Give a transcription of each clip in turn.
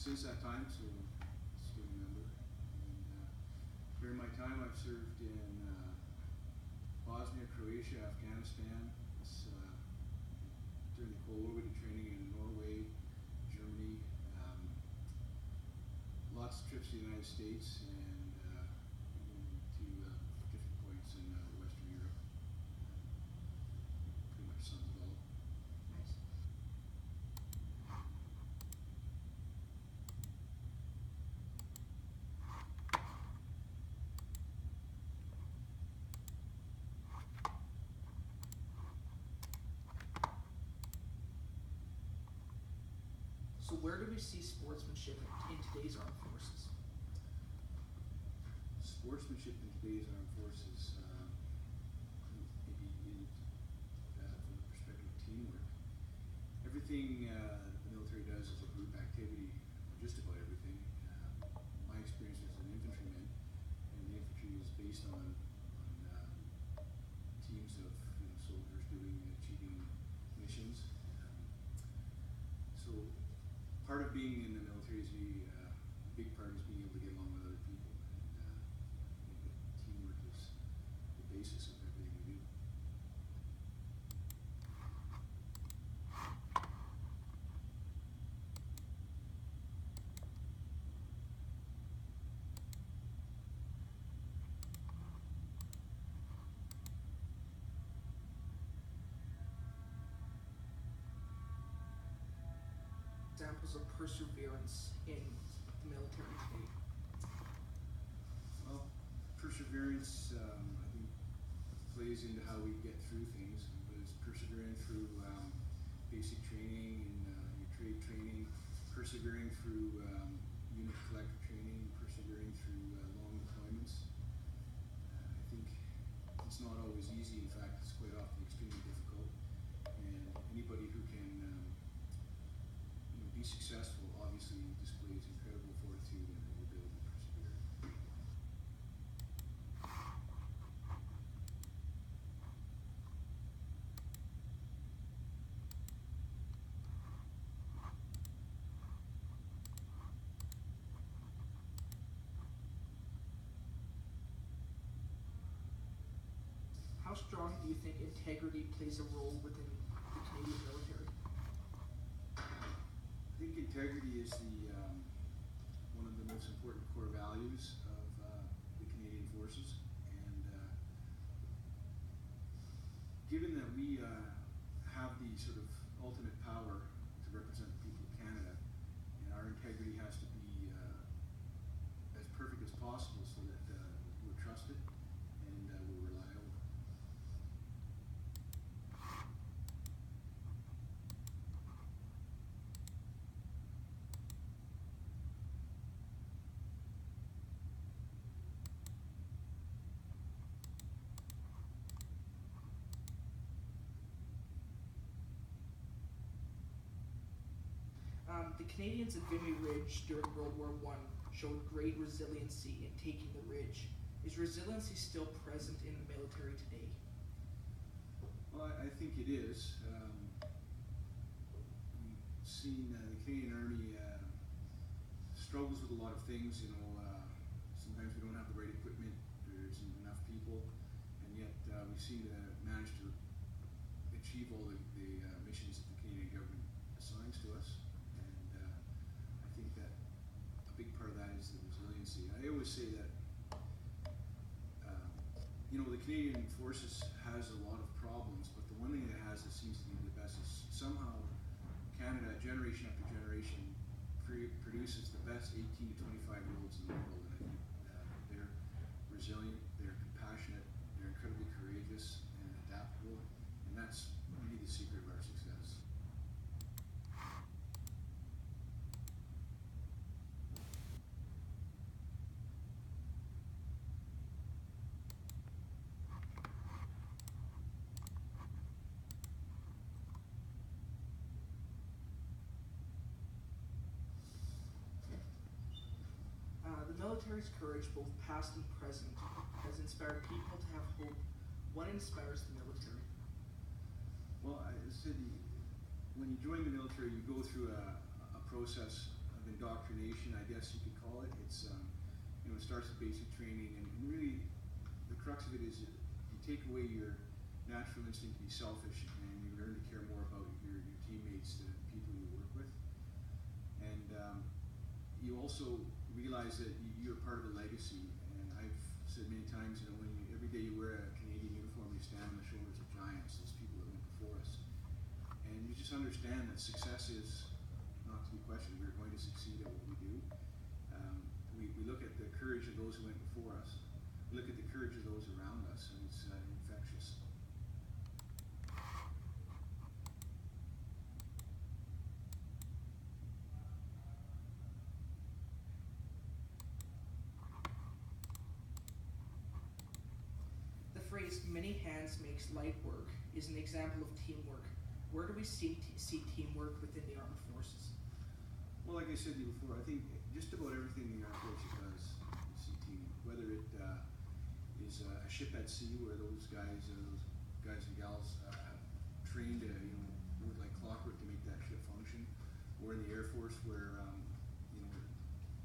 since that time, so still remember. And during my time, I've served in Bosnia, Croatia, Afghanistan. During the Cold War, we did training in Norway, Germany, lots of trips to the United States, and to different points in Western Europe. Pretty much sums it all. Nice. So where do we see sportsmanship in today's armed forces? Sportsmanship in today's armed forces, maybe in from the perspective of teamwork. Everything the military does is a group activity, just about everything. My experience as an infantryman, and the infantry is based on teams of soldiers achieving missions. So part of being in the military is a big part is being able to get along with other people. Teamwork is the basis of everything we do. Examples of perseverance in the military today? Well, perseverance, I think, plays into how we get through things. But it's persevering through basic training and your trade training, persevering through unit collective training, persevering through long deployments. I think it's not always easy. In fact, it's quite often extremely difficult. And anybody who can be successful obviously displays incredible fortitude and ability to persevere. How strong do you think integrity plays a role within the Canadian military? I think integrity is one of the most important core values of the Canadian Forces, and given that we have the sort of ultimate power to represent the people of Canada, and our integrity has to be as perfect as possible so that we're trusted and we're reliable. The Canadians at Vimy Ridge during World War I showed great resiliency in taking the ridge. Is resiliency still present in the military today? Well, I think it is. We've seen the Canadian Army struggles with a lot of things. Sometimes we don't have the right equipment, there isn't enough people, and yet we seem to manage to achieve all the missions that the Canadian government assigns to us. I think that a big part of that is the resiliency. I always say that the Canadian Forces has a lot of problems, but the one thing it has that seems to be the best is somehow Canada, generation after generation, produces the best 18 to 25-year-olds in the world. And I think they're resilient, they're compassionate, they're incredibly courageous and adaptable, and that's really the secret of our success. The military's courage, both past and present, has inspired people to have hope. What inspires the military? Well, I said when you join the military, you go through a process, a indoctrination, I guess you could call it. It's it starts with basic training, and really the crux of it is you take away your natural instinct to be selfish, and you learn to care more about your teammates, the people you work with, and you also realize that you're part of a legacy. And I've said many times, when every day you wear a Canadian uniform, you stand on the shoulders of giants, those people that went before us, and you just understand that success is not to be questioned. We're going to succeed at what we do. We look at the courage of those who went before us. We look at the courage of those around us, and it's infectious. The phrase "many hands makes light work" is an example of teamwork. Where do we see teamwork within the armed forces? Well, like I said to you before, I think just about everything the armed forces does, you see teamwork. Whether it is a ship at sea where those guys and gals trained to work like clockwork to make that ship function, or in the Air Force where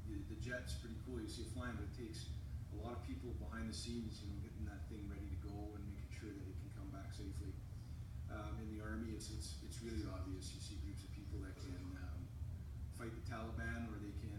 the jet's pretty cool. You see it flying, but it takes a lot of people behind the scenes, getting that thing ready to go and making sure that it can come back safely. In the Army, it's really obvious. You see groups of people that can fight the Taliban, or they can